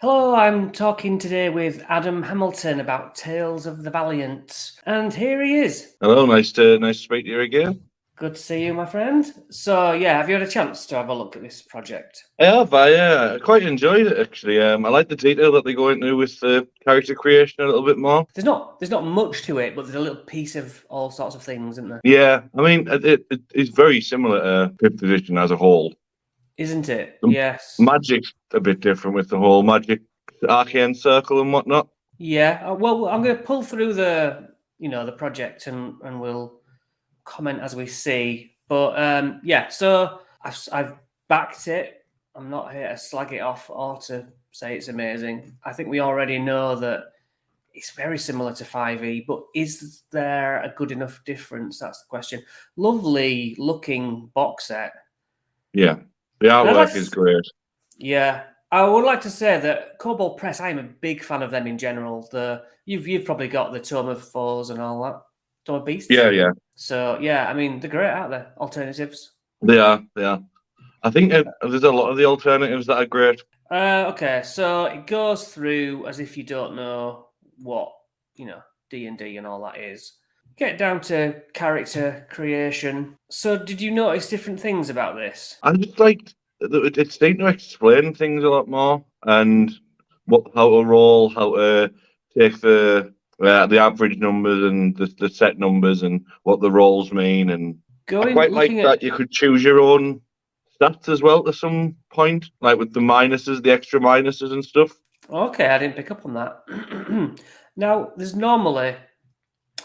Hello, I'm talking today with Adam Hamilton about Tales of the Valiant, and here he is. Hello, nice to speak to you again. Good to see you, my friend. So, yeah, have you had a chance to have a look at this project? I quite enjoyed it actually. I like the detail that they go into with the character creation a little bit more. There's not much to it, but there's a little piece of all sorts of things, isn't there? Yeah, I mean it is very similar to Fifth Edition as a whole. Isn't it? The Yes. magic's a bit different with the whole magic arcane circle and whatnot. Yeah. Well, I'm going to pull through the project and we'll comment as we see. But yeah, so I've backed it. I'm not here to slag it off or to say it's amazing. I think we already know that it's very similar to 5e, but is there a good enough difference? That's the question. Lovely looking box set. Yeah, the artwork is great. Yeah, I would like to say that Kobold Press, I am a big fan of them in general. You've probably got the Tome of Foes and all that. Tome of Beasts? Yeah. So, yeah, I mean, they're great, aren't they? Alternatives. They are. I think there's a lot of the alternatives that are great. Okay, so it goes through as if you don't know what, D&D and all that is. Get down to character creation. So did you notice different things about this? I just liked that it seemed to explain things a lot more and how to roll, how to take the average numbers and the set numbers and what the rolls mean. And I quite like that you could choose your own stats as well to some point, like with the minuses, the extra minuses and stuff. Okay, I didn't pick up on that. Now, there's normally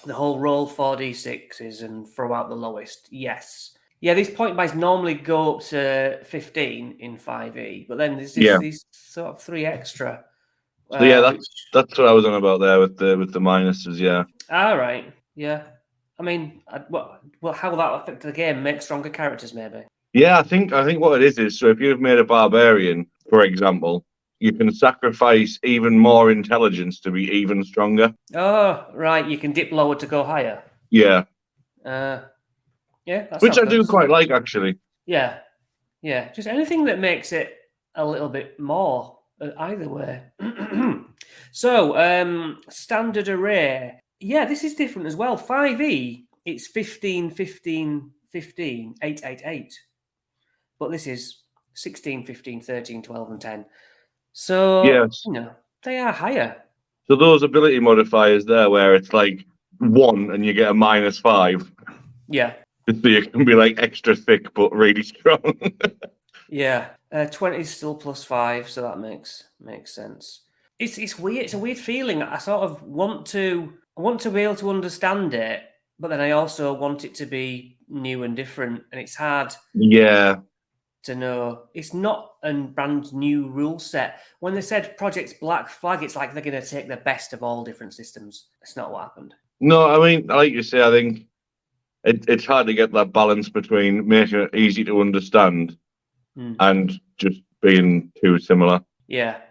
the whole roll 4d6s and throw out the lowest. Yes. Yeah, these point buys normally go up to 15 in 5e, but then there's these sort of 3 extra. So yeah, that's what I was on about there with the minuses. Yeah. All right. Yeah. I mean, how will that affect the game? Make stronger characters, maybe. Yeah, I think what it is so if you've made a barbarian, for example, you can sacrifice even more intelligence to be even stronger. Oh, right. You can dip lower to go higher. Yeah. Yeah. Which I do quite like, actually. Yeah. Yeah. Just anything that makes it a little bit more either way. So, standard array. Yeah, this is different as well. 5e, it's 15, 15, 15, 8, 8, 8. But this is 16, 15, 13, 12, and 10. So, yes. They are higher. So those ability modifiers there where it's like 1 and you get a -5. Yeah. So you can be like extra thick but really strong. Yeah. 20 is still +5, so that makes sense. It's weird. It's a weird feeling. I sort of want to be able to understand it, but then I also want it to be new and different, and it's hard. Yeah. To know it's not a brand new rule set. When they said Project Black Flag, it's like they're going to take the best of all different systems. It's not what happened. No, I mean, like you say, I think it's hard to get that balance between making it easy to understand and just being too similar. Yeah.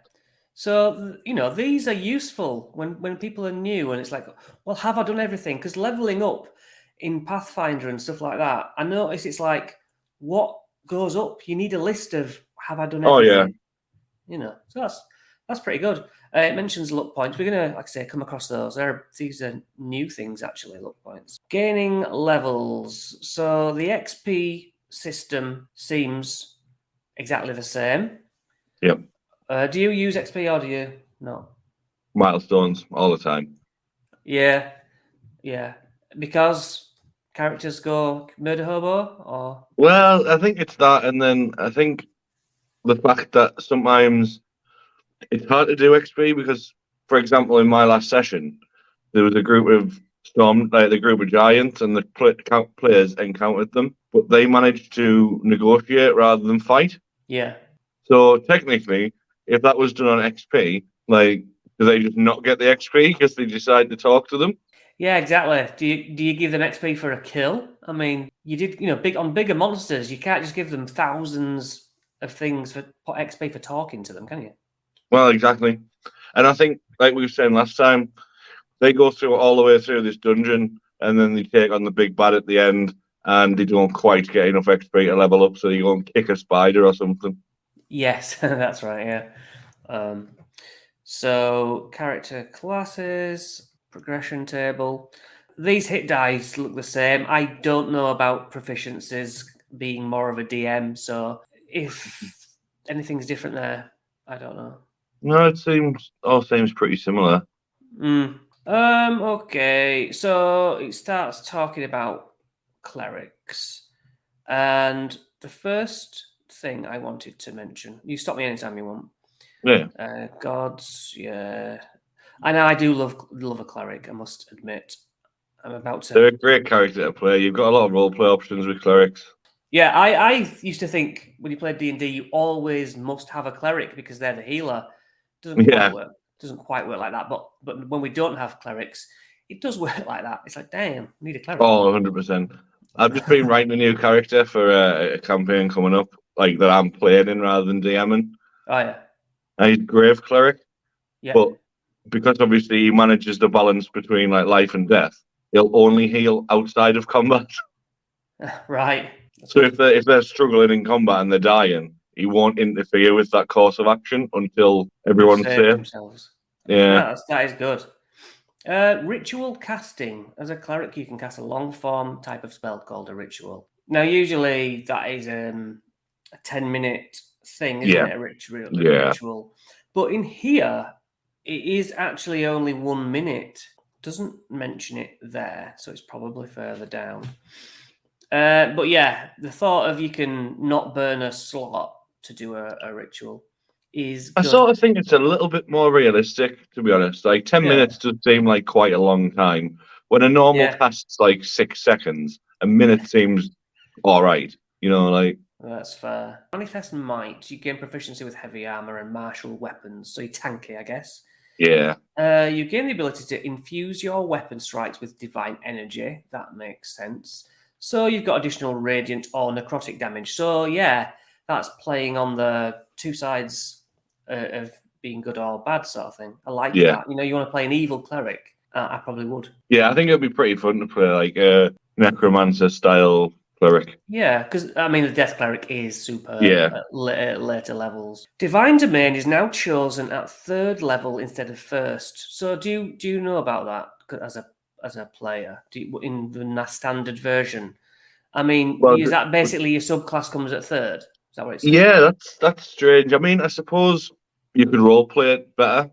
So, these are useful when people are new and it's like, well, have I done everything? Because leveling up in Pathfinder and stuff like that, I notice it's like, what goes up? You need a list of have I done everything? Oh, yeah. So that's pretty good. It mentions luck points. We're going to, like I say, come across those. These are new things, actually, luck points. Gaining levels. So the XP system seems exactly the same. Yep. Do you use XP or do you not? Milestones all the time. Yeah. Because characters go murder hobo, or? Well, I think it's that, and then I think the fact that sometimes it's hard to do XP because, for example, in my last session, there was a group of the group of giants, and the players encountered them, but they managed to negotiate rather than fight. Yeah. So technically, if that was done on XP, like, do they just not get the XP because they decide to talk to them? Yeah, exactly. Do you give them XP for a kill? I mean, you did, bigger monsters, you can't just give them thousands of things for XP for talking to them, can you? Well, exactly. And I think, like we were saying last time, they go through all the way through this dungeon, and then they take on the big bad at the end, and they don't quite get enough XP to level up, so they go and kick a spider or something. Yes, that's right. Yeah. So character classes, progression table. These hit dice look the same. I don't know about proficiencies being more of a DM, so if anything's different there, I don't know. No, it seems pretty similar. Okay, so it starts talking about clerics. And the first thing I wanted to mention, you stop me anytime you want. Yeah. Gods, yeah. I know I do love a cleric, I must admit. I'm about They're to. a great character to play. You've got a lot of roleplay options with clerics. Yeah, I used to think when you play D&D, you always must have a cleric because they're the healer. Doesn't quite Yeah. work. Doesn't quite work like that. But when we don't have clerics, it does work like that. It's like, damn, we need a cleric. Oh, 100%. I've just been writing a new character for a campaign coming up, like that I'm playing in rather than DMing. Oh yeah, And he's Grave Cleric, yeah, but because obviously he manages the balance between like life and death, he'll only heal outside of combat. right. That's So good. if they're struggling in combat and they're dying, he won't interfere with that course of action until They've everyone's saved safe. themselves. Yeah. That is good. Ritual casting. As a cleric, you can cast a long form type of spell called a ritual. Now, usually that is a 10-minute thing, isn't Yeah. it? A ritual. Yeah. But in here, it is actually only 1 minute. Doesn't mention it there, so it's probably further down. But yeah, the thought of you can not burn a slot to do a ritual is I good. sort of think it's a little bit more realistic, to be honest. Like 10 Yeah, minutes does seem like quite a long time. When a normal yeah. cast's like 6 seconds, a minute seems all right. You know, like That's fair. Manifest Might. You gain proficiency with heavy armor and martial weapons, so you're tanky, I guess. yeah, You gain the ability to infuse your weapon strikes with divine energy. That makes sense. So you've got additional radiant or necrotic damage. So yeah, that's playing on the two sides of being good or bad sort of thing. I like yeah, that. You know, you want to play an evil cleric. I probably would. yeah. I think it'd be pretty fun to play like a necromancer style cleric. Yeah, because I mean, the Death Cleric is superb Yeah. at later levels. Divine Domain is now chosen at 3rd level instead of 1st. So do you know about that as a player? In the standard version? I mean, Well, is that basically your subclass comes at 3rd? Is that what it's saying? yeah, that's strange. I mean, I suppose you could role play it better.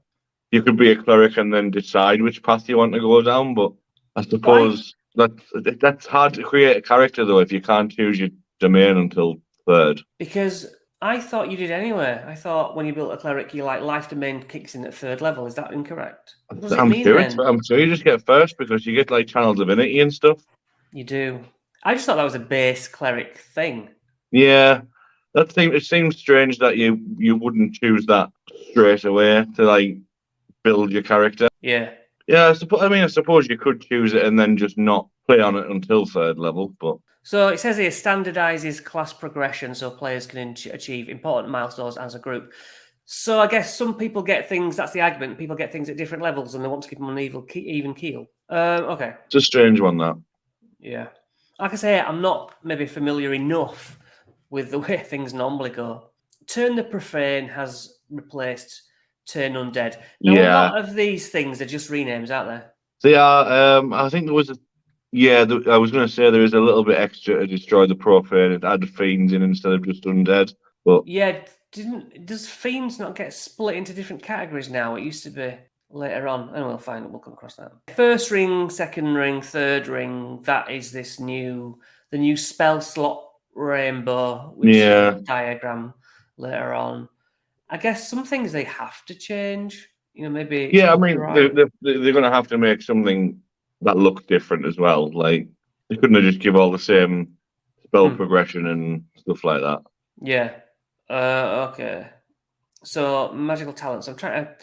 You could be a cleric and then decide which path you want to go down. But I But suppose that's hard to create a character though if you can't choose your domain until 3rd. because I thought you did anyway. I thought when you built a cleric, you like life domain kicks in at 3rd level. Is that incorrect? What does it mean then? I'm sure you just get first because you get like channel divinity and stuff. You do. I just thought that was a base cleric thing. Yeah, it seems strange that you wouldn't choose that straight away to like build your character. Yeah. Yeah, I suppose you could choose it and then just not play on it until 3rd level, but So it says here standardizes class progression so players can achieve important milestones as a group. So I guess some people get things, that's the argument, people get things at different levels and they want to keep them on an even keel. Okay. it's a strange one that. Yeah. Like I say, I'm not maybe familiar enough with the way things normally go. Turn the Profane has replaced Turn Undead. Now, a Yeah, lot of these things are just renames, aren't they? they are. I think there was a. Yeah, I was going to say there is a little bit extra to destroy the profane and add fiends in instead of just undead. But Yeah, does Fiends not get split into different categories now? It used to be later on, and we'll come across that. First ring, second ring, third ring, that is the new spell slot rainbow, which is yeah, a diagram later on. I guess some things they have to change. You know, maybe it's yeah. I mean, copyright. they're going to have to make something that looks different as well. Like they couldn't have just give all the same spell progression and stuff like that. Yeah. Okay. So magical talents. I'm trying to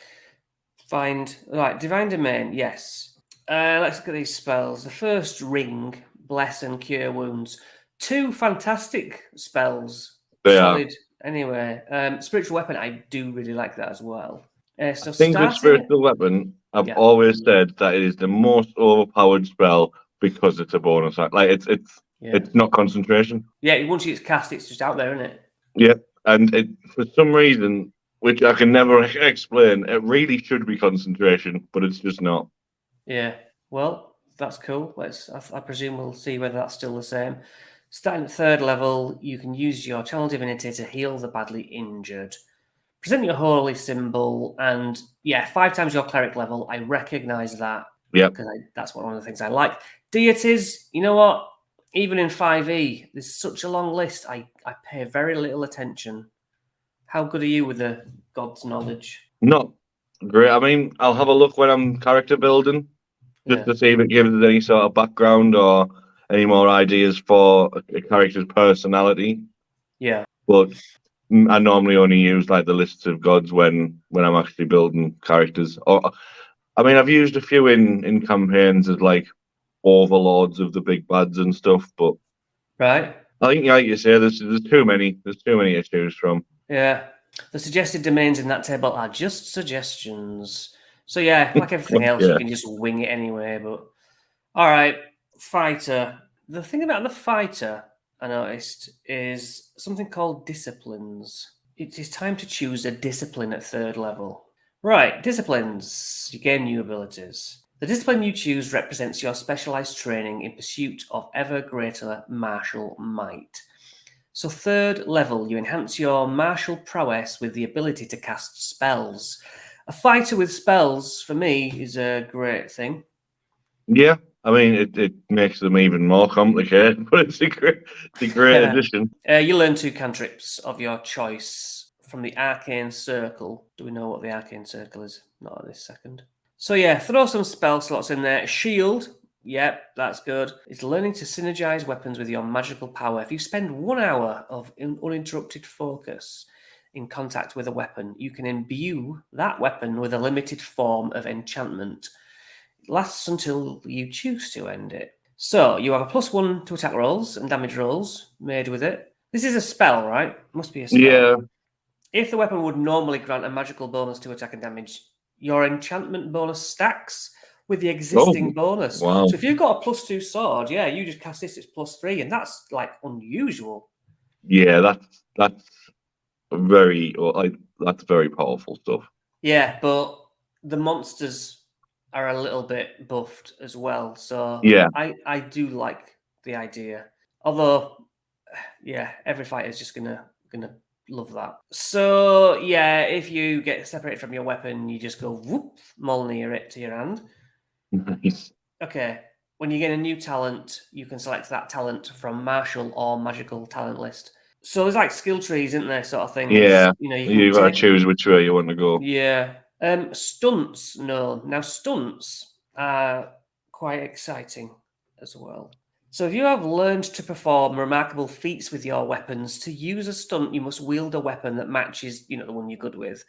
find divine domain. Yes. Let's look at these spells. The first ring, bless and cure wounds. 2 fantastic spells. They Solid. Anyway, spiritual weapon. I do really like that as well. So I think with starting. spiritual weapon, I've Yeah. always said that it is the most overpowered spell because it's a bonus. Like it's not concentration. Yeah. Once it's cast, it's just out there, isn't it? Yeah, and for some reason which I can never explain. It really should be concentration, but it's just not. Yeah. Well, that's cool. I presume we'll see whether that's still the same. Starting at third level, you can use your channel divinity to heal the badly injured. Present your holy symbol, and yeah, 5 times your cleric level. I recognise that Yeah. because that's one of the things I like. Deities, you know what? Even in 5e, there's such a long list. I pay very little attention. How good are you with the god's knowledge? Not great. I mean, I'll have a look when I'm character building just Yeah. to see if it gives us any sort of background or any more ideas for a character's personality. Yeah. But I normally only use like the lists of gods when I'm actually building characters. Or I mean, I've used a few in campaigns as like overlords of the big bads and stuff. But Right. I think, like you say, there's too many. There's too many to choose from. Yeah. The suggested domains in that table are just suggestions. So yeah, like everything else, you Yeah. can just wing it anyway. But all right, fighter. The thing about the fighter I noticed is something called disciplines. It is time to choose a discipline at third level. Right, disciplines. You gain new abilities. The discipline you choose represents your specialized training in pursuit of ever greater martial might. So, third level, you enhance your martial prowess with the ability to cast spells. A fighter with spells, for me, is a great thing. Yeah, I mean, it makes them even more complicated, but it's a great addition. You learn 2 cantrips of your choice from the Arcane Circle. Do we know what the Arcane Circle is? Not at this second. So yeah, throw some spell slots in there. Shield, yep, that's good. It's learning to synergize weapons with your magical power. If you spend 1 hour of uninterrupted focus in contact with a weapon, you can imbue that weapon with a limited form of enchantment. It lasts until you choose to end it. So you have a +1 to attack rolls and damage rolls made with it. This is a spell, right? Must be a spell. Yeah, If the weapon would normally grant a magical bonus to attack and damage, your enchantment bonus stacks with the existing oh, bonus. wow. So if you've got a +2 sword, yeah, you just cast this, it's +3, and that's like unusual. Yeah, that's very like that's very powerful stuff. Yeah, but the monsters are a little bit buffed as well. So Yeah, I do like the idea. Although, yeah, every fighter is just gonna love that. So yeah, if you get separated from your weapon, you just go whoop, Molnir it to your hand. nice. Okay. When you get a new talent, you can select that talent from martial or magical talent list. So there's like skill trees, isn't there, sort of things. Yeah, You know, you can you got to take. choose which way you want to go. Yeah. Stunts, no. Now stunts are quite exciting as well. So if you have learned to perform remarkable feats with your weapons, to use a stunt, you must wield a weapon that matches, the one you're good with.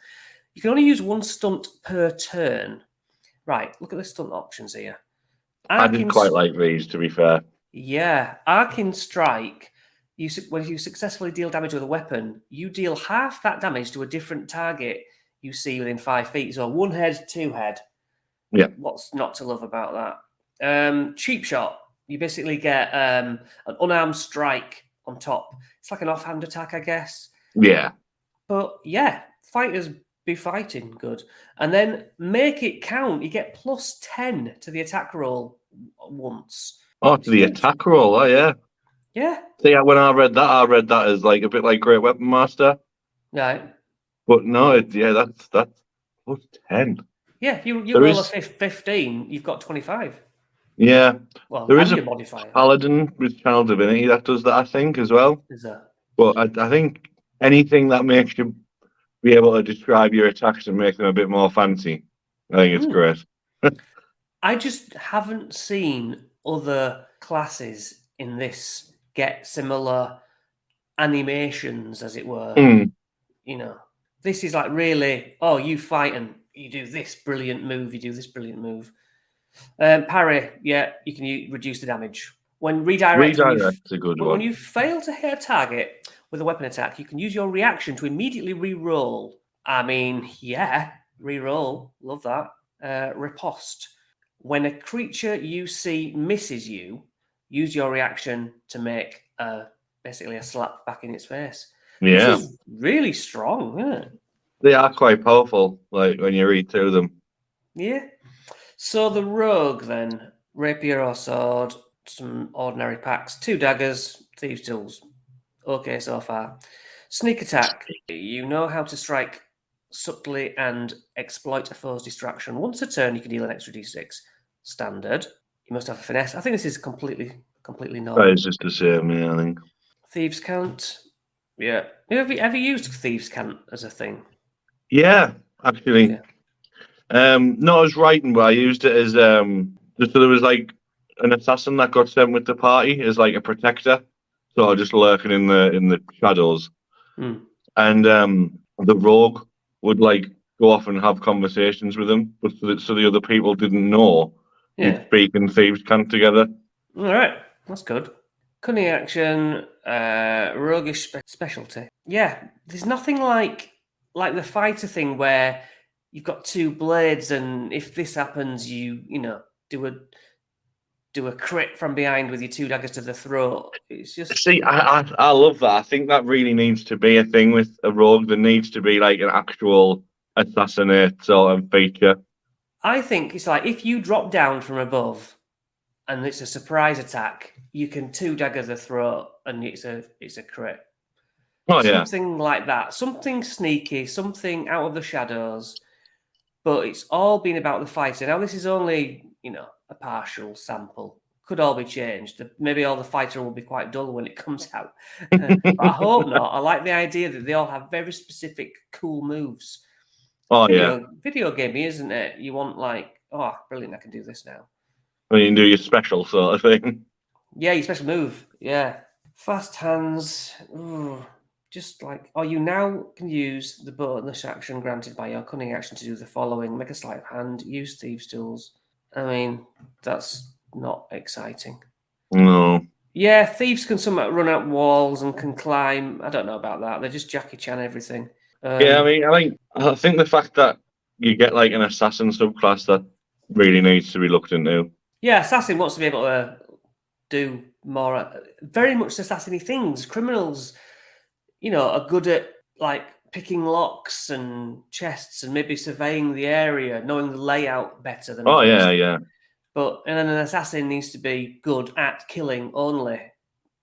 You can only use 1 stunt per turn. Right, look at the stunt options here. I did quite like these, to be fair. Yeah, Arcane Strike. When you successfully deal damage with a weapon, you deal half that damage to a different target you see within 5 feet. So 1 head, 2 head. Yeah. What's not to love about that? Cheap shot. You basically get an unarmed strike on top. It's like an offhand attack, I guess. Yeah. But yeah, fighters be fighting good. And then make it count. You get +10 to the attack roll once. Oh, to the attack roll. Oh, yeah. Yeah. See, when I read that as like a bit like Great Weapon Master. Right. But no, that's +10. Yeah, you There roll a is 15, you've got 25. Yeah, Well, there and is your a modifier. paladin with channel divinity that does that, I think, as well. Is that? But I think anything that makes you be able to describe your attacks and make them a bit more fancy, I think it's great. I just haven't seen other classes in this get similar animations, as it were. Mm. This is like really, you fight and you do this brilliant move, you do this brilliant move. Parry, yeah, you can reduce the damage. When Redirect's a good one. when you fail to hit a target with a weapon attack, you can use your reaction to immediately re-roll. I mean, yeah, re-roll, love that. Riposte. When a creature you see misses you, use your reaction to make basically a slap back in its face. This Yeah. is really strong, isn't it? They are quite powerful, like when you read through them. Yeah. So the rogue then, rapier or sword, some ordinary packs, 2 daggers, thieves' tools. Okay so far. Sneak attack. You know how to strike subtly and exploit a foe's distraction. Once a turn, you can deal an extra d6. Standard. You must have a finesse. I think this is completely That normal. is just the same, yeah, I think. Thieves' cant. Yeah. Have you ever used thieves' cant as a thing? Yeah, actually. Yeah. Not as writing, but I used it as just so there was like an assassin that got sent with the party as like a protector, so just lurking in the shadows, Hmm. and the rogue would like go off and have conversations with him, but so the other people didn't know you'd Yeah. speak in thieves' cant together. All right. That's good. Cunning action, roguish specialty. Yeah, there's nothing like the fighter thing where you've got 2 blades, and if this happens, you know do a crit from behind with your 2 daggers to the throat. It's just See, I love that. I think that really needs to be a thing with a rogue. There needs to be like an actual assassinate sort of feature. I think it's like if you drop down from above and it's a surprise attack, you can 2 dagger the throat and it's a crit. Oh yeah, Something like that, something sneaky, something out of the shadows. But it's all been about the fighter. Now, this is only, a partial sample. Could all be changed. Maybe all the fighter will be quite dull when it comes out. But I hope not. I like the idea that they all have very specific, cool moves. oh yeah. Video gaming, isn't it? You want like, oh, brilliant! I can do this now. When you can do your special sort of thing. Yeah, your special move. Yeah, fast hands. Ooh, just like, oh, you now can use the bonus action granted by your cunning action to do the following: make a sleight of hand, use thieves' tools. I mean, that's not exciting. No. Yeah, thieves can somewhat run up walls and can climb. I don't know about that. They're just Jackie Chan everything. Yeah, I mean, I think the fact that you get like an assassin subclass that really needs to be looked into. Yeah, assassin wants to be able to do more, very much assassiny things. Criminals, are good at like picking locks and chests and maybe surveying the area, knowing the layout better than Oh others. yeah, yeah, And then an assassin needs to be good at killing only.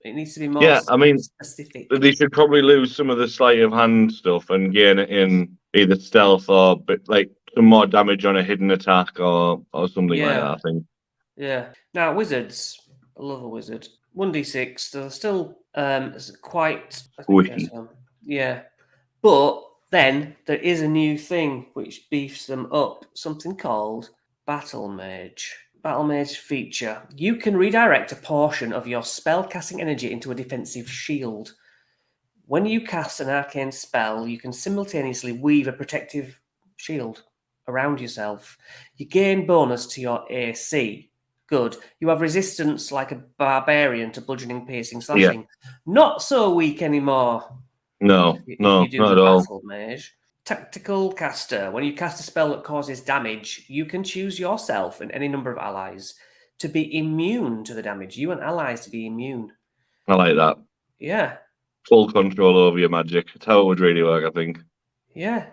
It needs to be more yeah. I mean, specific. they should probably lose some of the sleight of hand stuff and gain it in either stealth or like some more damage on a hidden attack or something like that. Yeah, I think. yeah. Now wizards, I love a wizard. 1d6. They're still quite. Let me get Squishy. some. Yeah, but then there is a new thing which beefs them up. Something called Battle Mage. Battle Mage feature. You can redirect a portion of your spell-casting energy into a defensive shield. When you cast an arcane spell, you can simultaneously weave a protective shield around yourself. You gain bonus to your AC. Good. You have resistance like a barbarian to bludgeoning, piercing, Yeah. slashing. Not so weak anymore No, if you no, do not the at all. Battle Mage. Tactical caster. When you cast a spell that causes damage, you can choose yourself and any number of allies to be immune to the damage. You and allies to be immune. I like that. Yeah, Full control over your magic. It's how it would really work, I think. yeah.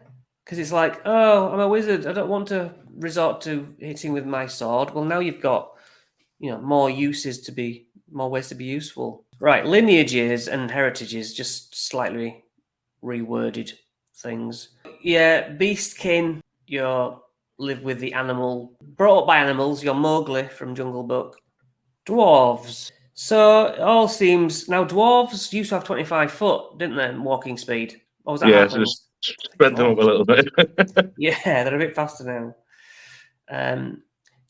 Because it's like, oh, I'm a wizard. I don't want to resort to hitting with my sword. Well, now you've got, more ways to be useful. Right, lineages and heritages, just slightly reworded things. Yeah, beastkin, you live with the animal, brought up by animals. You're Mowgli from Jungle Book. Dwarves. So it all seems now dwarves used to have 25 foot, didn't they? Walking speed. Or was that Yeah, so halflings? just spread them up a Dwarves. little bit. Yeah, they're a bit faster now.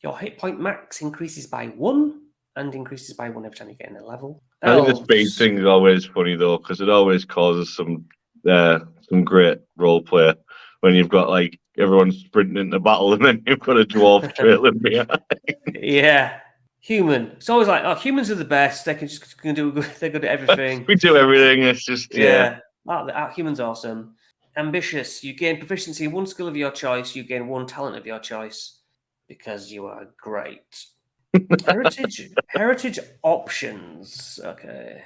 Your hit point max increases by 1 and increases by 1 every time you get in a level. I think the speed Elves. thing is always funny though, because it always causes some great role play when you've got like everyone sprinting into battle and then you've got a dwarf trailing behind. Yeah. Human. It's always like, oh, humans are the best. They can do good. They're good at everything. We do everything. It's just Yeah. Humans awesome. Ambitious. You gain proficiency in 1 skill of your choice. You gain 1 talent of your choice because you are great. Heritage options. Okay.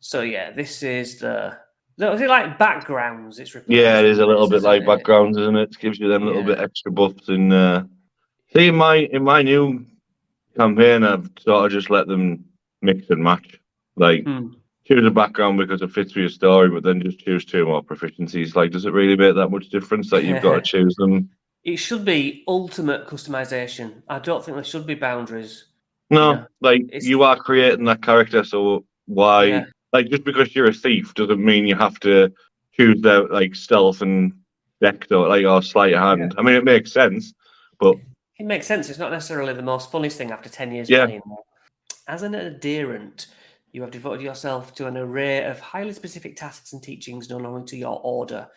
So yeah, this is the No, is it like backgrounds? It's Yeah, it is replacing a little this, bit isn't like it? backgrounds, isn't it? It gives you them little bit Yeah. extra buffs. And see, in my new campaign, I've sort of just let them mix and match. Like Hmm. choose a background because it fits with your story, but then just choose two more proficiencies. Like, does it really make that much difference that you've got to choose them? It should be ultimate customization. I don't think there should be boundaries. You No, know, like it's you are creating that character, so yeah, why? Like just because you're a thief doesn't mean you have to choose their like stealth and dex or sleight of yeah. hand. I mean, it makes sense, but It makes sense. It's not necessarily the most funniest thing after 10 years yeah, playing. As an adherent, you have devoted yourself to an array of highly specific tasks and teachings known only to your order,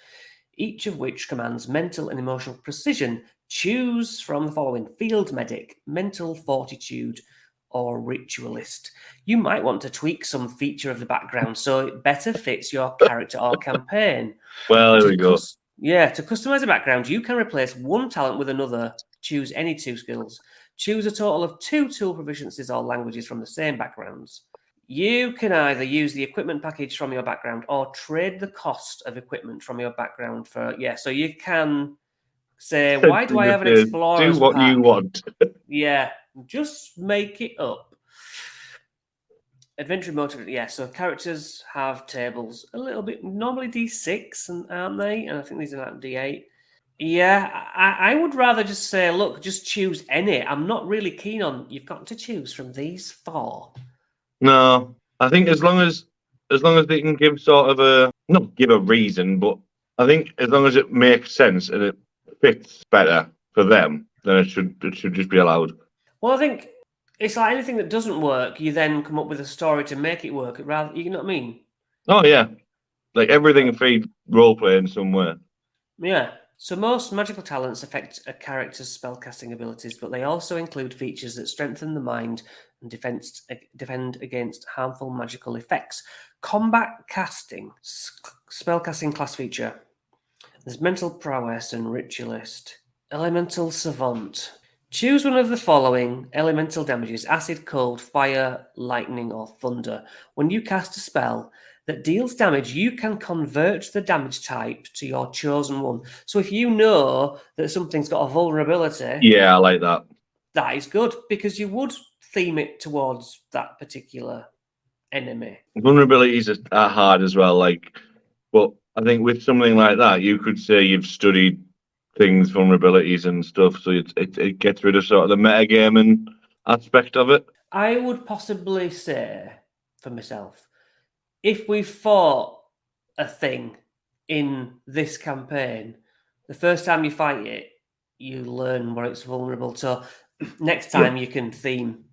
each of which commands mental and emotional precision. Choose from the following: field medic, mental fortitude, or ritualist. You might want to tweak some feature of the background so it better fits your character or campaign. well, there To we go. to customize a background, you can replace one talent with another. Choose any two skills. Choose a total of two tool proficiencies or languages from the same backgrounds. You can either use the equipment package from your background or trade the cost of equipment from your background for, yeah. So you can say, why do Essentially, I just have an do explorer's what pack? you want. Yeah, just make it up. Adventure motive, yeah. So characters have tables a little bit, normally D6, and aren't they? And I think these are like D8. Yeah, I would rather just say, look, just choose any. I'm not really keen on you've got to choose from these four. No, I think as long as they can give sort of a not give a reason, but I think as long as it makes sense and it fits better for them, then it should just be allowed. Well, I think it's like anything that doesn't work, you then come up with a story to make it work. Rather, you know what I mean? Oh yeah, like everything feeds role playing somewhere. Yeah. So most magical talents affect a character's spellcasting abilities, but they also include features that strengthen the mind and defend against harmful magical effects. Combat casting, spellcasting class feature. There's mental prowess and ritualist. Elemental savant. Choose one of the following elemental damages: acid, cold, fire, lightning, or thunder. When you cast a spell that deals damage, you can convert the damage type to your chosen one. So if you know that something's got a vulnerability, Yeah, I like that. that is good because you would theme it towards that particular enemy. Vulnerabilities are hard as well. Like, but I think with something like that, you could say you've studied things, vulnerabilities and stuff, so it gets rid of sort of the metagaming aspect of it. I would possibly say for myself, if we fought a thing in this campaign, the first time you fight it, you learn where it's vulnerable. So next Yeah, time you can theme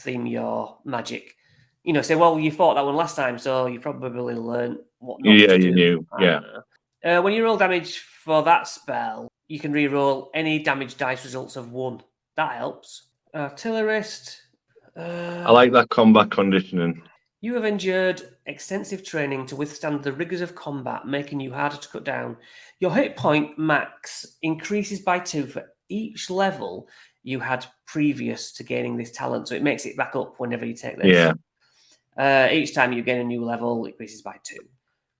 your magic. You know, say, well, you fought that one last time, so you probably learned what not yeah, to you do. knew. I Yeah, don't know. When you roll damage for that spell, you can re-roll any damage dice results of one. That helps. Artillerist. I like that combat conditioning. You have endured extensive training to withstand the rigors of combat, making you harder to cut down. Your hit point max increases by 2 for each level you had previous to gaining this talent, so it makes it back up whenever you take this. Yeah, Each time you gain a new level, it increases by 2.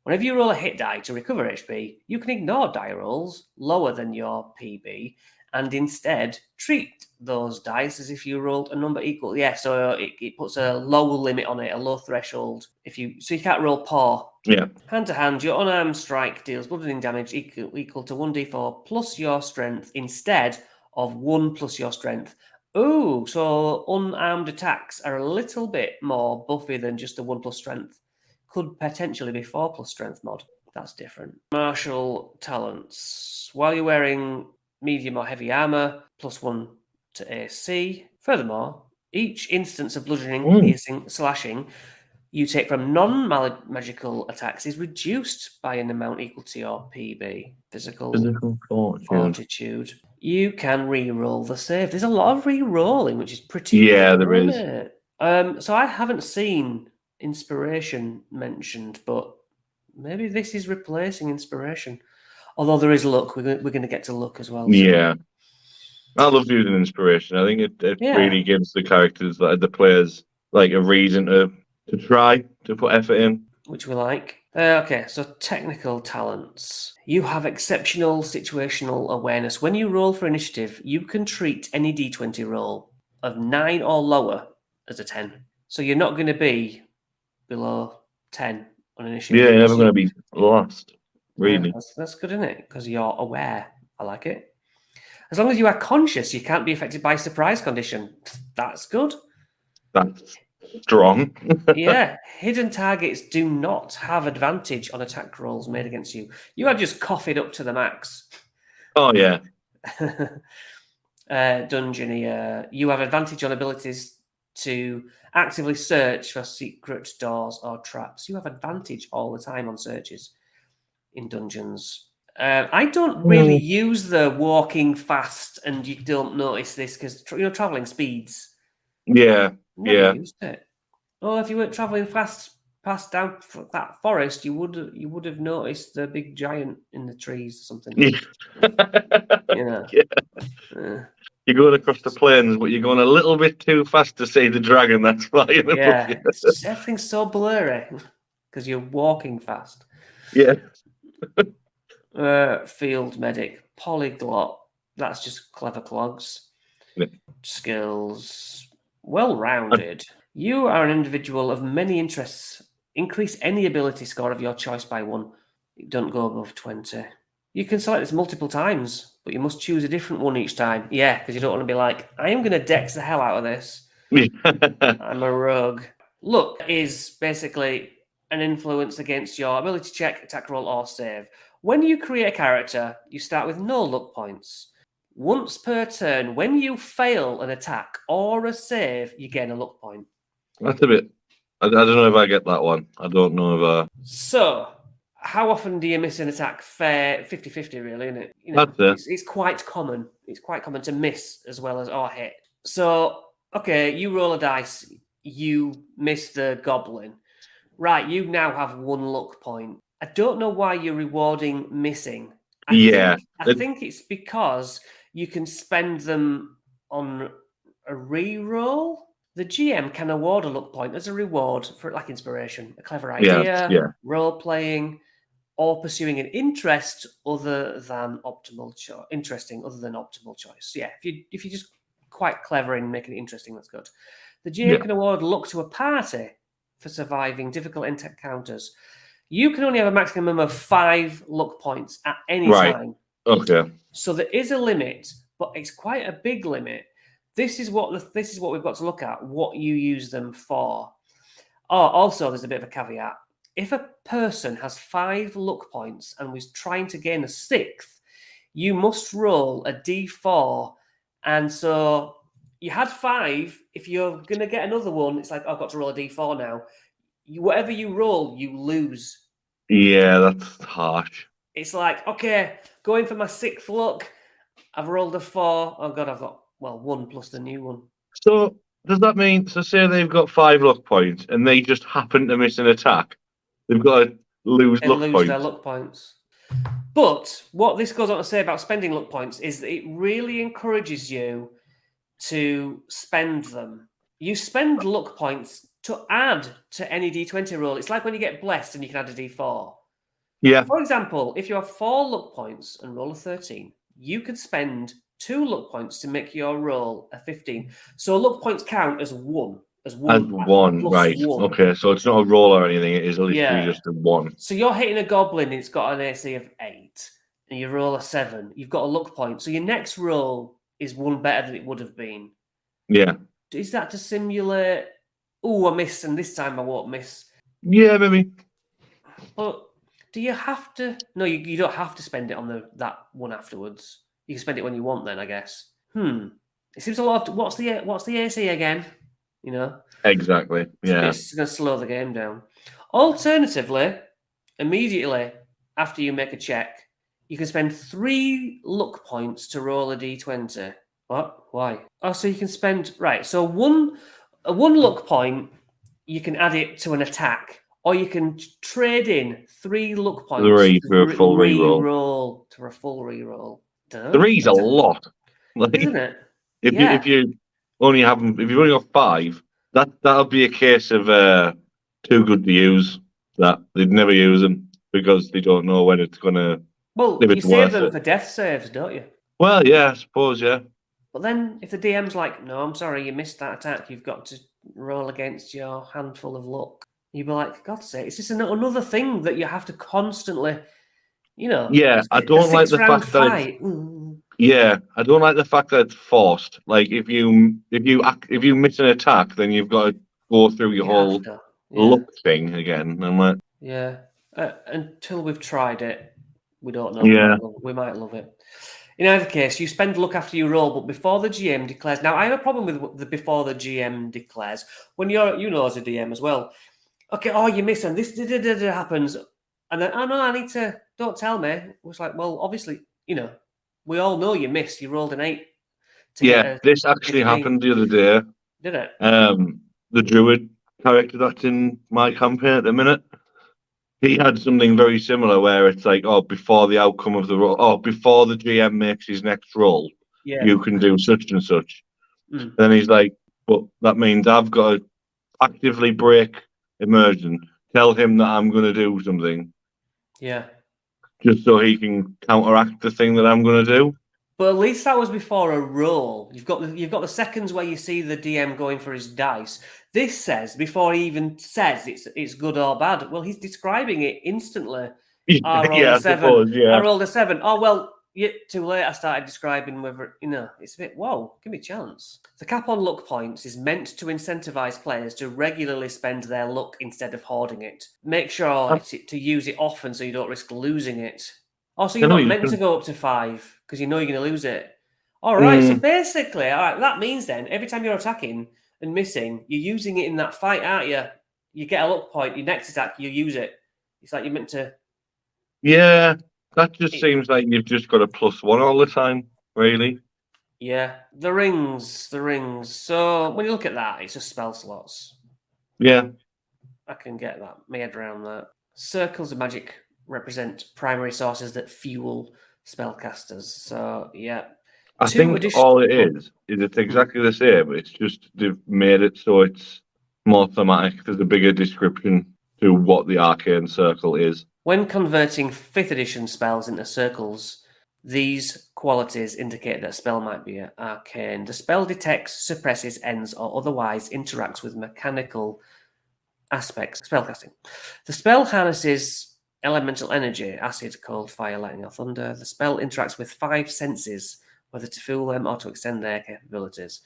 Whenever you roll a hit die to recover HP, you can ignore die rolls lower than your PB and instead treat those dice as if you rolled a number equal. Yeah, so it puts a low limit on it, a low threshold. So you can't roll paw. yeah. Hand to hand, your unarmed strike deals bludgeoning damage equal to 1d4 plus your strength instead of 1 plus your strength. Ooh, so unarmed attacks are a little bit more buffy than just the 1 plus strength. Could potentially be 4 plus strength mod. That's different. Martial talents. While you're wearing medium or heavy armor, +1 to AC. Furthermore, each instance of bludgeoning, Mm. piercing, slashing you take from non-magical attacks is reduced by an amount equal to your PB. Physical Physical fortune. fortitude. You can re-roll the save. There's a lot of re-rolling, which is pretty Yeah, cool, there isn't is. it? So I haven't seen inspiration mentioned, but maybe this is replacing inspiration. Although there is luck, we're going to get to luck as well soon. Yeah, I love using inspiration. I think it Yeah, really gives the characters, like the players, like a reason to try to put effort in. which we like. Okay, so technical talents. You have exceptional situational awareness. When you roll for initiative, you can treat any d20 roll of 9 or lower as a 10. So you're not going to be below 10 on initiative. Yeah, you're never because going to be lost, really. that's good, isn't it? Because you're aware. I like it. As long as you are conscious, you can't be affected by surprise condition. That's good. That's strong. Yeah, hidden targets do not have advantage on attack rolls made against you. You are just coughed up to the max. Oh, yeah. Dungeoneer, you have advantage on abilities to actively search for secret doors or traps. You have advantage all the time on searches in dungeons. I don't really use the walking fast and you don't notice this because traveling speeds. Yeah, Never yeah. used it. Oh, if you weren't traveling fast past down that forest, you would have noticed the big giant in the trees or something. Yeah. You know. Yeah. You're going across the plains, but you're going a little bit too fast to see the dragon that's flying above Yeah, you. it's just everything's so blurry because you're walking fast. Yeah. Field medic, polyglot. That's just clever clogs. Yeah. Skills, well-rounded. You are an individual of many interests. Increase any ability score of your choice by 1. Don't go above 20. You can select this multiple times, but you must choose a different one each time. Yeah, because you don't want to be like, I am going to dex the hell out of this. I'm a rogue. Luck is basically an influence against your ability check, attack roll, or save. When you create a character, you start with no luck points. Once per turn, when you fail an attack or a save, you gain a luck point. That's a bit. I don't know if I get that one. I don't know if. So, how often do you miss an attack? Fair 50-50, really, isn't it? That's it. It's quite common. It's quite common to miss as well as or hit. So, okay, you roll a dice, you miss the goblin. Right, you now have 1 luck point. I don't know why you're rewarding missing. I think it's because you can spend them on a re-roll. The GM can award a luck point as a reward for like inspiration, a clever idea, role playing, or pursuing an interest other than optimal choice. Interesting, other than optimal choice. Yeah, if you're just quite clever in making it interesting, that's good. The GM can award luck to a party for surviving difficult encounters. You can only have a maximum of 5 luck points at any time. Okay. So there is a limit, but it's quite a big limit. This is what we've got to look at. What you use them for. Oh, also there's a bit of a caveat. If a person has 5 luck points and was trying to gain a 6th, you must roll a d4, and so you had 5. If you're going to get another one, it's like, I've got to roll a d4 now. Whatever you roll, you lose. Yeah, that's harsh. It's like, okay, going for my 6th luck. I've rolled a 4. Oh, God, I've got, 1 plus the new one. So, does that mean, say they've got 5 luck points and they just happen to miss an attack? They've got to lose their luck points. But what this goes on to say about spending luck points is that it really encourages you to spend them. You spend luck points to add to any d20 roll. It's like when you get blessed and you can add a d4. Yeah. For example, if you have 4 luck points and roll a 13, you could spend 2 luck points to make your roll a 15. So luck points count as 1. As one, right. 1. Okay, so it's not a roll or anything. It is literally just a 1. So you're hitting a goblin, it's got an AC of 8, and you roll a 7. You've got a luck point. So your next roll is 1 better than it would have been. Yeah. Is that to simulate, I missed, and this time I won't miss? Yeah, maybe. But do you have to? No, you don't have to spend it on that one afterwards. You can spend it when you want then, I guess. It seems a lot of, what's the AC again? Exactly. Yeah. It's going to slow the game down. Alternatively, immediately after you make a check, you can spend 3 luck points to roll a d20. What? Why? Oh, so you can spend, right, so one luck point, you can add it to an attack, or you can trade in 3 luck points for a full reroll. To a full reroll. 3's a lot. Isn't it? If you only have, if you've only got 5, that'll be a case of too good to use. that they'd never use them because they don't know when it's gonna Well, if you it's save worth them it. for death saves, don't you? Well, yeah, I suppose, yeah. But then if the DM's like, no, I'm sorry, you missed that attack, you've got to roll against your handful of luck. You'd be like, God's sake, it's just another thing that you have to constantly, Yeah, it's I a don't like the 6-round fact that it's fight. Ooh, yeah, I don't like the fact that it's forced. Like if you miss an attack, then you've got to go through your you have whole to. Yeah. luck thing again. And I'm like, Yeah. Until we've tried it, we don't know. yeah, We might love it. In either case, you spend luck after you roll, but before the GM declares. Now, I have a problem with the before the GM declares. When as a DM as well. Okay, oh, you miss and this happens, and then oh no, I need to. Don't tell me. It was like, well, obviously, we all know you missed. You rolled an 8 to hit yeah. a This actually 15, happened the other day. did it? The druid character that's in my campaign at the minute, he had something very similar where it's like, oh, before the outcome of the roll, oh, before the GM makes his next roll, Yeah. you can do such and such. Mm. Then he's like, but that means I've got to actively break immersion, tell him that I'm going to do something, Yeah. just so he can counteract the thing that I'm going to do. But at least that was before a roll. You've got the seconds where you see the DM going for his dice. This says before he even says it's good or bad. Well, he's describing it instantly. I rolled Yeah, a I 7. suppose, I yeah. rolled a 7. Oh well, too late. I started describing whether it's a bit. Whoa, give me a chance. The cap on luck points is meant to incentivize players to regularly spend their luck instead of hoarding it. Make sure to use it often so you don't risk losing it. Also, you're I know not you meant to can. go up to 5 because you know you're going to lose it. All right, so Mm, basically, all right, that means then every time you're attacking and missing, you're using it in that fight, aren't you? You get a luck point, your next attack, you use it. It's like you're meant to. yeah, that just It, seems like you've just got a +1 all the time, really. yeah, the rings. So when you look at that, it's just spell slots. Yeah, I can get that, my head around that. Circles of magic represent primary sources that fuel spellcasters. So yeah, I 2 think additional. all it is it's exactly the same. It's just they've made it so it's more thematic. There's a bigger description to what the arcane circle is. When converting 5th edition spells into circles, these qualities indicate that a spell might be arcane. The spell detects, suppresses, ends, or otherwise interacts with mechanical aspects of spellcasting. The spell harnesses elemental energy, acid, cold, fire, lightning, or thunder. The spell interacts with 5 senses, whether to fool them or to extend their capabilities.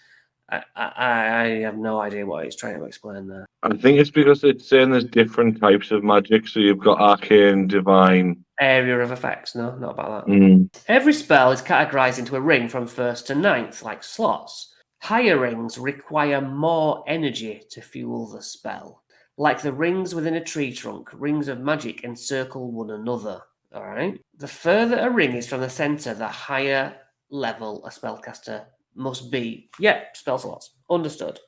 I have no idea what it's trying to explain there. I think it's because it's saying there's different types of magic. So you've got arcane, divine. Area of effects, no, not about that. Mm, Every spell is categorized into a ring from 1st to 9th, like slots. Higher rings require more energy to fuel the spell. Like the rings within a tree trunk, rings of magic encircle one another. All right. The further a ring is from the center, the higher level a spellcaster must be. Yep, spell slots. Understood.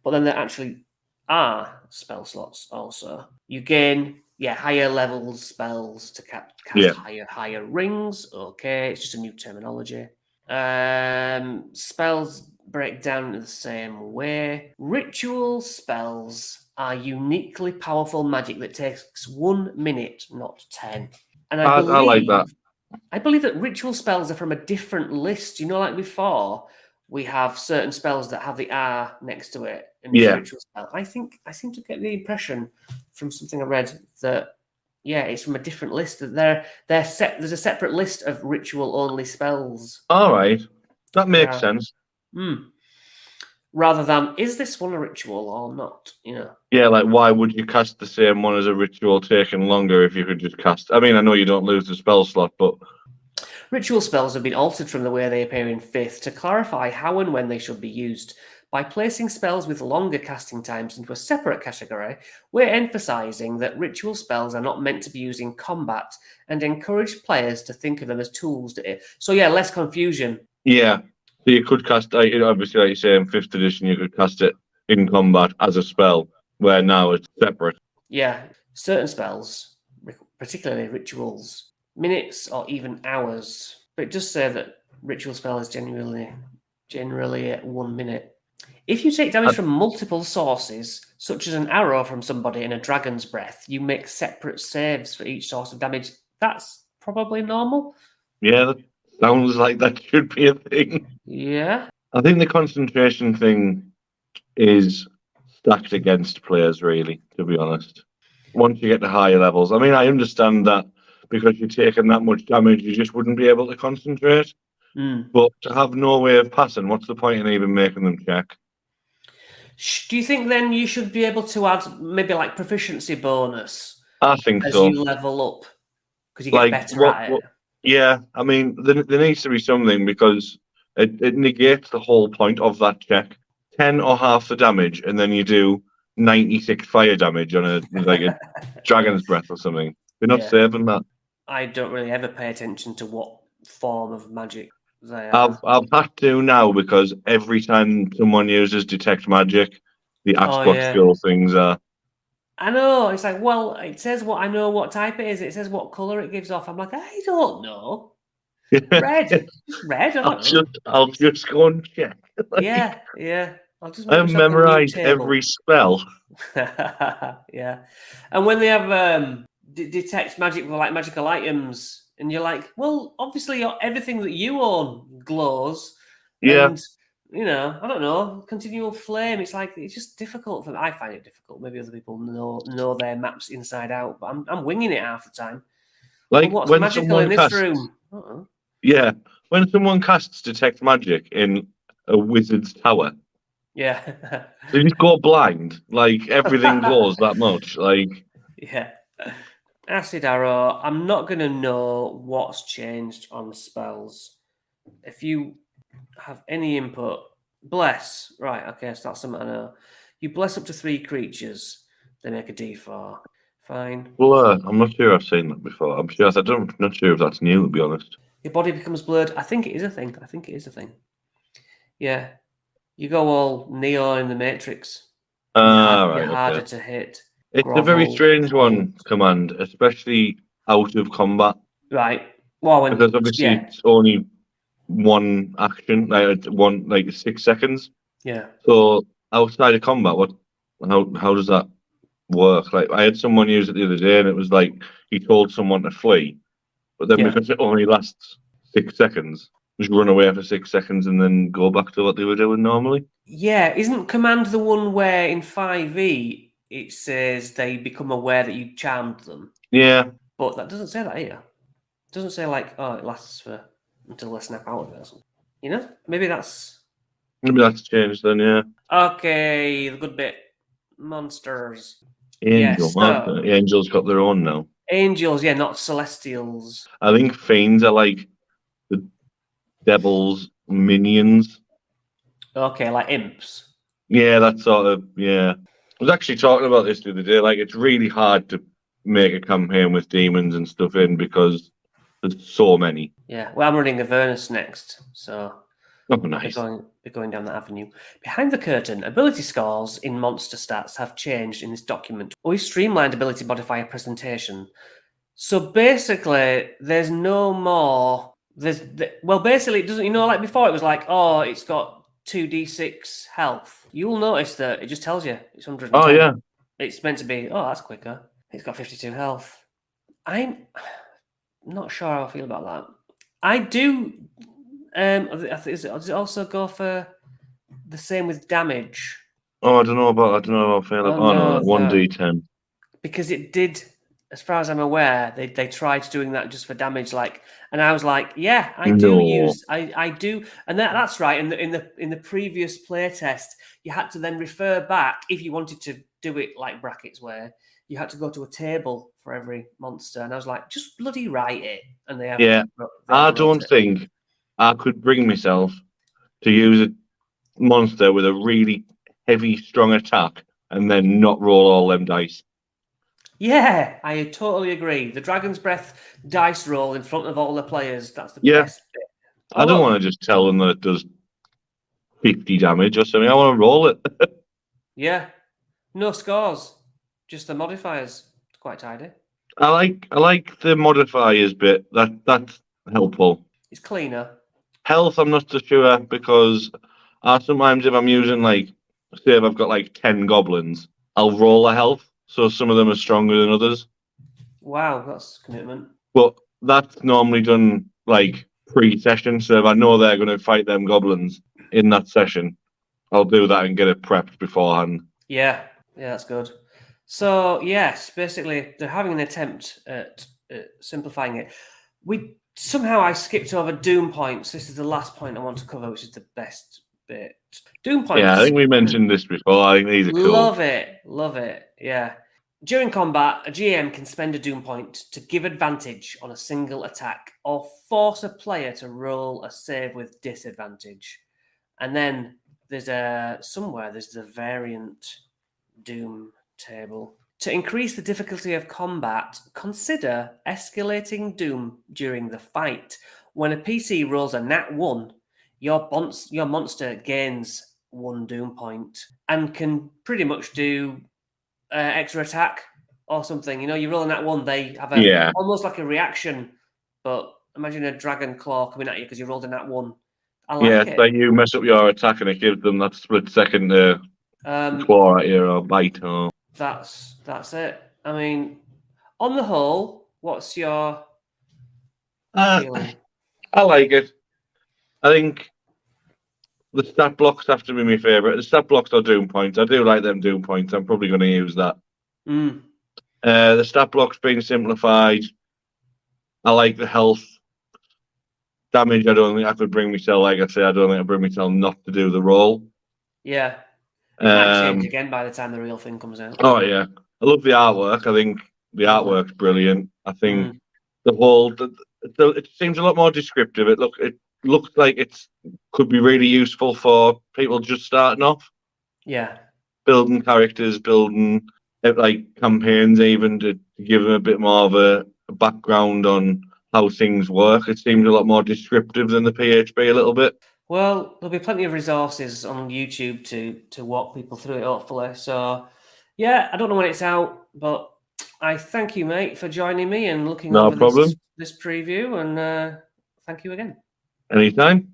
But then there actually are spell slots also. You gain higher level spells to cast yeah. higher rings. Okay, it's just a new terminology. Spells break down in the same way. Ritual spells are uniquely powerful magic that takes 1 minute, not 10. And I like that. I believe that ritual spells are from a different list. Like before, we have certain spells that have the R next to it, and it's a Yeah. ritual spell. I seem to get the impression from something I read that it's from a different list. That they're set. There's a separate list of ritual only spells. All right. That makes Yeah. sense. Rather than is this one a ritual or not? Yeah, like why would you cast the same one as a ritual taking longer if you could just cast? I mean, I know you don't lose the spell slot, but Ritual spells have been altered from the way they appear in 5th to clarify how and when they should be used. By placing spells with longer casting times into a separate category, we're emphasizing that ritual spells are not meant to be used in combat and encourage players to think of them as tools. Less confusion. yeah. So you could cast, obviously, like you say, in 5th edition, you could cast it in combat as a spell, where now it's separate. Yeah, certain spells, particularly rituals, minutes or even hours. But it does say that ritual spell is generally at 1 minute. If you take damage Uh, from multiple sources, such as an arrow from somebody and a dragon's breath, you make separate saves for each source of damage. That's probably normal. Yeah, that sounds like that should be a thing. Yeah. I think the concentration thing is stacked against players, really, to be honest. Once you get to higher levels, I mean, I understand that because you're taking that much damage, you just wouldn't be able to concentrate. Mm. But to have no way of passing, what's the point in even making them check? Do you think then you should be able to add maybe like proficiency bonus I think as so. you level up because you get Like better at it? yeah, I mean, there needs to be something because it negates the whole point of that check. 10 or half the damage, and then you do 96 fire damage on a dragon's breath or something. They're not Yeah. saving that. I don't really ever pay attention to what form of magic they I've are. I've had to now because every time someone uses detect magic, the Oh Xbox yeah. skill things are I know. It's like, well, it says what I know what type it is. It says what color it gives off. I'm like, I don't know. Red. Just red. I don't know. I'll just go and check. Like, Yeah, yeah. I'll just make I've myself a new memorized table. every spell. Yeah. And when they have detect magic for like magical items, and you're like, well, obviously everything that you own glows, Yeah, and I don't know, continual flame. It's like it's just difficult for me. I find it difficult. Maybe other people know their maps inside out, but I'm winging it half the time. Well, like what's when magical in someone this casts room? Uh-oh. Yeah, when someone casts detect magic in a wizard's tower, Yeah. they just go blind. Like everything glows that much. Like Yeah. Acid arrow. I'm not going to know what's changed on spells. If you have any input, bless. Right, okay, so that's something I know. You bless up to 3 creatures. They make a d4. Fine. blur. I'm not sure I've seen that before. I'm not sure if that's new to be honest. Your body becomes blurred. I think it is a thing. I think it is a thing. Yeah. You go all Neo in the Matrix. And Ah, you're right, okay. harder to hit. It's a very Grovel. strange Fold. one, command, especially out of combat, Right. Well, because obviously yeah. it's only one action, like 6 seconds. Yeah. So outside of combat, how does that work? Like I had someone use it the other day, and it was like he told someone to flee, but then Yeah. because it only lasts 6 seconds, just run away for 6 seconds and then go back to what they were doing normally. Yeah, isn't command the one where in 5e it says they become aware that you charmed them? Yeah, But that doesn't say that here. It doesn't say like, oh, it lasts for until they snap out of it or something. Maybe that's maybe that's changed then. Yeah, okay. The good bit, monsters. angel, Yes, aren't so they? Angels got their own now. angels. Yeah, not celestials. I think fiends are like the devil's minions. Okay, like imps. Yeah, that sort of yeah. I was actually talking about this the other day. Like, it's really hard to make a campaign with demons and stuff in because there's so many. Yeah. Well, I'm running Avernus next, so Oh, I'll nice. be going down that avenue. Behind the curtain, ability scores in monster stats have changed in this document. We've streamlined ability modifier presentation. So basically, there's no more. Basically, it doesn't. Like before, it was like, oh, it's got 2d6 health. You'll notice that it just tells you it's 110. Oh yeah, It's meant to be. Oh, that's quicker. It's got 52 health. I'm not sure how I feel about that. I do. Does it also go for the same with damage? oh, I don't know about. I don't know how I feel. Oh Oh no, no, one d10. because it did, as far as I'm aware, they tried doing that just for damage. And I was like, yeah, I do No. use, I do, and that's right. In the previous playtest, you had to then refer back if you wanted to do it like brackets, where you had to go to a table for every monster, and I was like, just bloody write it, and they haven't. Yeah, They I haven't wrote don't it. think I could bring myself to use a monster with a really heavy, strong attack and then not roll all them dice. Yeah, I totally agree. The Dragon's Breath dice roll in front of all the players, that's the Yeah, best bit. I don't want to just tell them that it does 50 damage or something. I want to roll it. Yeah. No scores, just the modifiers. It's quite tidy. I like the modifiers bit. That's helpful. It's cleaner. Health, I'm not so sure because Sometimes if I'm using like, say if I've got like 10 goblins, I'll roll a health. So some of them are stronger than others. Wow, that's commitment. But that's normally done like pre-session. So if I know they're going to fight them goblins in that session, I'll do that and get it prepped beforehand. Yeah, that's good. So yes, basically they're having an attempt at simplifying it. I skipped over doom points. This is the last point I want to cover, which is the best bit. Doom points. Yeah, I think we mentioned this before. I think these are cool. Love it. Yeah. During combat, a GM can spend a doom point to give advantage on a single attack or force a player to roll a save with disadvantage. And then there's the variant doom table. To increase the difficulty of combat, consider escalating doom during the fight. When a PC rolls a nat 1, your monster gains 1 doom point and can pretty much do extra attack or something. You roll a nat 1, they have almost like a reaction, but imagine a dragon claw coming at you because you rolled a nat 1. I like it's it. like you mess up your attack and it gives them that split second claw at you or bite. Or... That's it. I mean, on the whole, what's your feeling? I like it. I think the stat blocks have to be my favourite. The stat blocks are doom points. I do like them doom points. I'm probably going to use that. The stat blocks being simplified. I like the health. Damage, I don't think I could bring myself, like I say, I don't think I'd bring myself not to do the roll. Yeah. It might change again by the time the real thing comes out. Oh, yeah. I love the artwork. I think the artwork's brilliant. I think the whole... it seems a lot more descriptive. It looks like it could be really useful for people just starting off. Yeah. Building characters, building like campaigns, even to give them a bit more of a background on how things work. It seems a lot more descriptive than the PHP a little bit. Well, there'll be plenty of resources on YouTube to walk people through it, hopefully. So, yeah, I don't know when it's out, but I thank you, mate, for joining me and looking over this preview, and thank you again. Anytime.